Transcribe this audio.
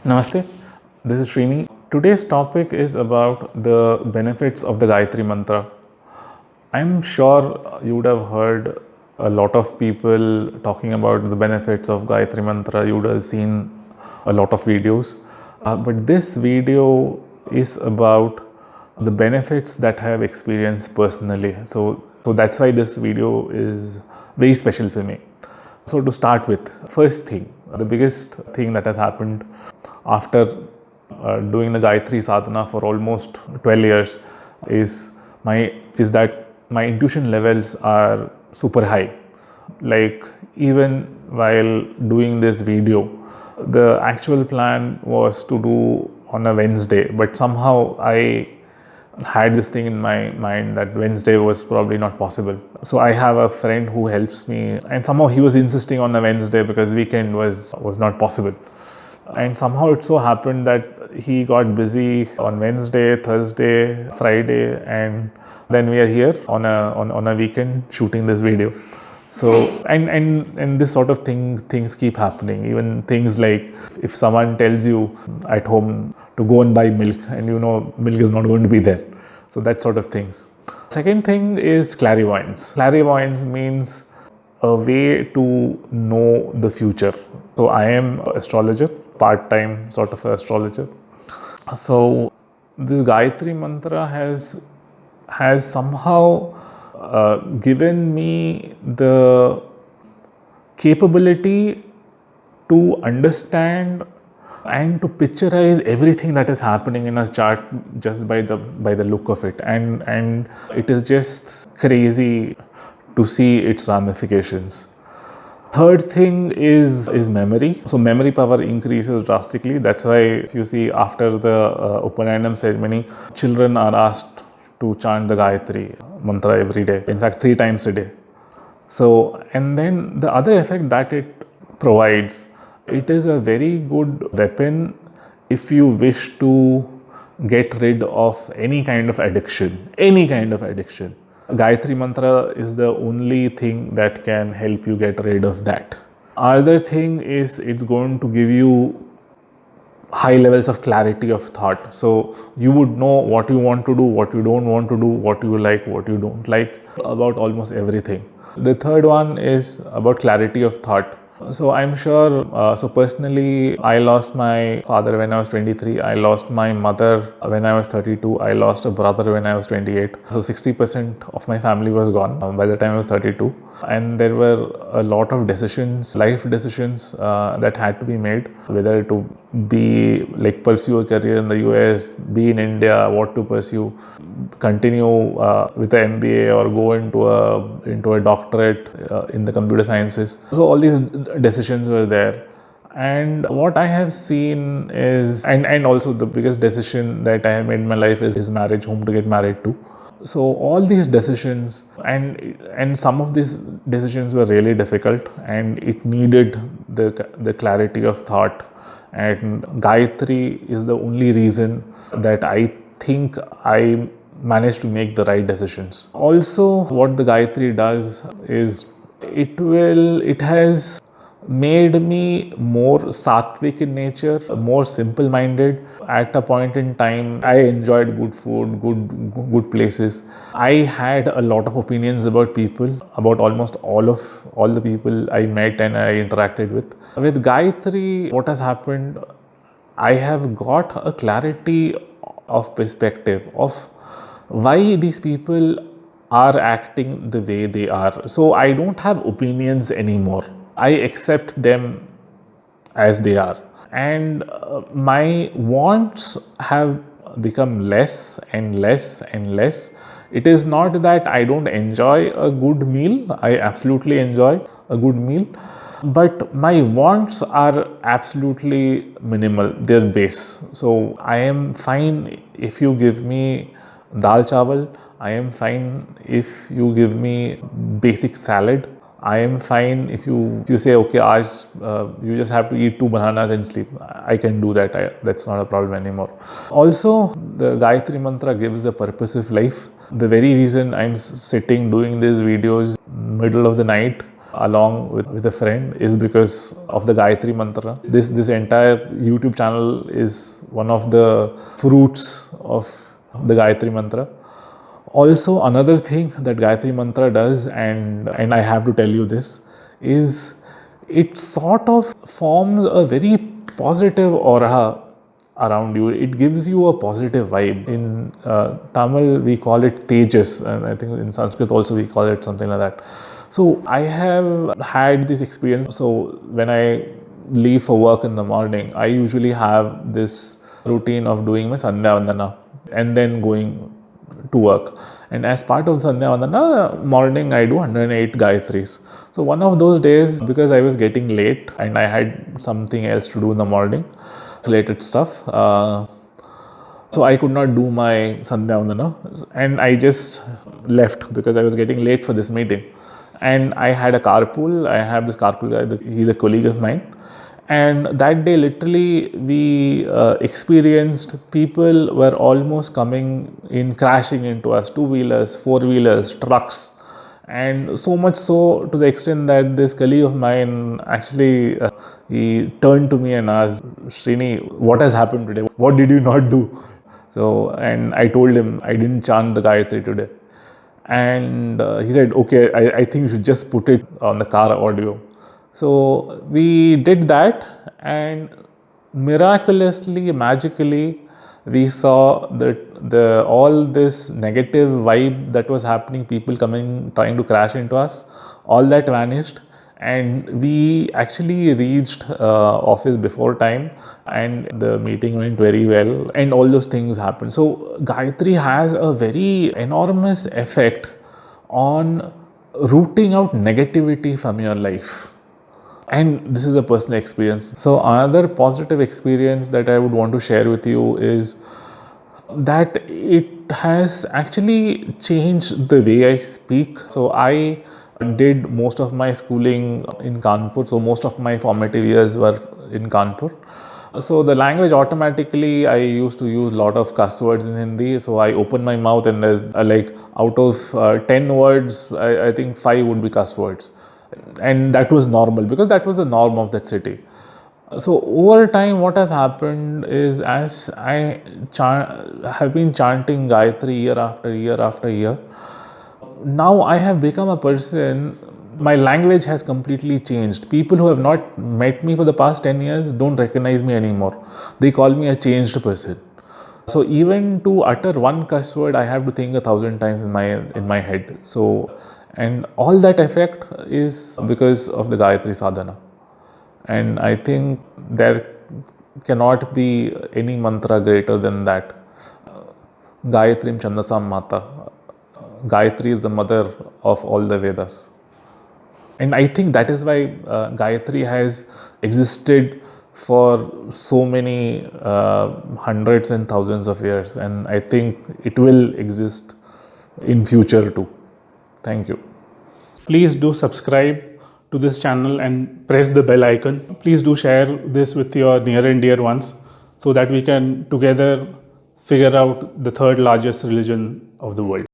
Namaste, this is Srini. Today's topic is about the benefits of the Gayatri Mantra. I'm sure you would have heard a lot of people talking about the benefits of Gayatri Mantra. You would have seen a lot of videos. But this video is about the benefits that I have experienced personally. So that's why this video is very special for me. So to start with, first thing, the biggest thing that has happened after doing the Gayatri sadhana for almost 12 years is that my intuition levels are super high. Like even while doing this video, the actual plan was to do on a Wednesday, but somehow I had this thing in my mind that Wednesday was probably not possible. So I have a friend who helps me, and somehow he was insisting on a Wednesday because weekend was not possible. And somehow it so happened that he got busy on Wednesday, Thursday, Friday, and then we are here on a weekend shooting this video. So and this sort of things keep happening. Even things like if someone tells you at home to go and buy milk, and you know milk is not going to be there. So that sort of things. Second thing is clairvoyance. Clairvoyance means a way to know the future. So I am an astrologer, part-time sort of astrologer. So this Gayatri Mantra has somehow given me the capability to understand and to picturize everything that is happening in a chart just by the look of it, and it is just crazy to see its ramifications. Third thing is memory. So memory power increases drastically. That's why if you see after the Upanayam ceremony, children are asked to chant the Gayatri Mantra every day. In fact, 3 times a day. So, and then the other effect that it provides, it is a very good weapon if you wish to get rid of any kind of addiction. Any kind of addiction. Gayatri Mantra is the only thing that can help you get rid of that. Other thing is it's going to give you high levels of clarity of thought. So you would know what you want to do, what you don't want to do, what you like, what you don't like, about almost everything. The third one is about clarity of thought. So I'm sure, so personally, I lost my father when I was 23. I lost my mother when I was 32. I lost a brother when I was 28. So 60% of my family was gone by the time I was 32. And there were a lot of decisions, life decisions that had to be made, whether to be like pursue a career in the US, be in India, what to pursue, continue with the MBA or go into a doctorate in the computer sciences. So all these decisions were there. And what I have seen is, and also the biggest decision that I have made in my life is marriage, whom to get married to. So all these decisions and some of these decisions were really difficult, and it needed the clarity of thought. And Gayatri is the only reason that I think I managed to make the right decisions. Also, what the Gayatri does is it has made me more sattvic in nature, more simple-minded. At a point in time, I enjoyed good food, good places. I had a lot of opinions about people, about almost all the people I met and I interacted with. With Gayatri, what has happened, I have got a clarity of perspective of why these people are acting the way they are. So I don't have opinions anymore. I accept them as they are. And my wants have become less and less and less. It is not that I don't enjoy a good meal. I absolutely enjoy a good meal. But my wants are absolutely minimal. They're base. So I am fine if you give me dal chawal. I am fine if you give me basic salad. I am fine if you say, okay, you just have to eat 2 bananas and sleep. I can do that. That's not a problem anymore. Also, the Gayatri Mantra gives a purposive life. The very reason I'm sitting doing these videos middle of the night, along with a friend is because of the Gayatri Mantra. This entire YouTube channel is one of the fruits of the Gayatri Mantra. Also, another thing that Gayatri Mantra does, and I have to tell you this, is it sort of forms a very positive aura around you. It gives you a positive vibe. In Tamil, we call it Tejas, and I think in Sanskrit also we call it something like that. So I have had this experience. So when I leave for work in the morning, I usually have this routine of doing my Sandhya Vandana and then going to work. And as part of Sandhya Vandana, morning I do 108 Gayatris. So one of those days, because I was getting late and I had something else to do in the morning, related stuff, so I could not do my Sandhya Vandana, and I just left because I was getting late for this meeting. And I had a carpool. I have this carpool guy, he's a colleague of mine. And that day, literally, we experienced people were almost coming in, crashing into us, two-wheelers, four-wheelers, trucks. And so much so to the extent that this colleague of mine actually, he turned to me and asked, Srini, what has happened today? What did you not do? So, and I told him I didn't chant the Gayatri today. And he said, okay, I think you should just put it on the car audio. So we did that, and miraculously, magically, we saw that all this negative vibe that was happening, people coming, trying to crash into us, all that vanished. And we actually reached office before time, and the meeting went very well, and all those things happened. So Gayatri has a very enormous effect on rooting out negativity from your life. And this is a personal experience. So another positive experience that I would want to share with you is that it has actually changed the way I speak. So I did most of my schooling in Kanpur. So most of my formative years were in Kanpur. So the language, automatically, I used to use a lot of cuss words in Hindi. So I open my mouth and there's like out of 10 words, I think 5 would be cuss words. And that was normal because that was the norm of that city. So over time, what has happened is, as I have been chanting Gayatri year after year after year, now I have become a person, my language has completely changed. People who have not met me for the past 10 years don't recognize me anymore. They call me a changed person. So even to utter one cuss word, I have to think 1,000 times in my head. So, and all that effect is because of the Gayatri sadhana. And I think there cannot be any mantra greater than that. Gayatrim Chandasam Mata. Gayatri is the mother of all the Vedas. And I think that is why Gayatri has existed for so many hundreds and thousands of years. And I think it will exist in future too. Thank you. Please do subscribe to this channel and press the bell icon. Please do share this with your near and dear ones so that we can together figure out the third largest religion of the world.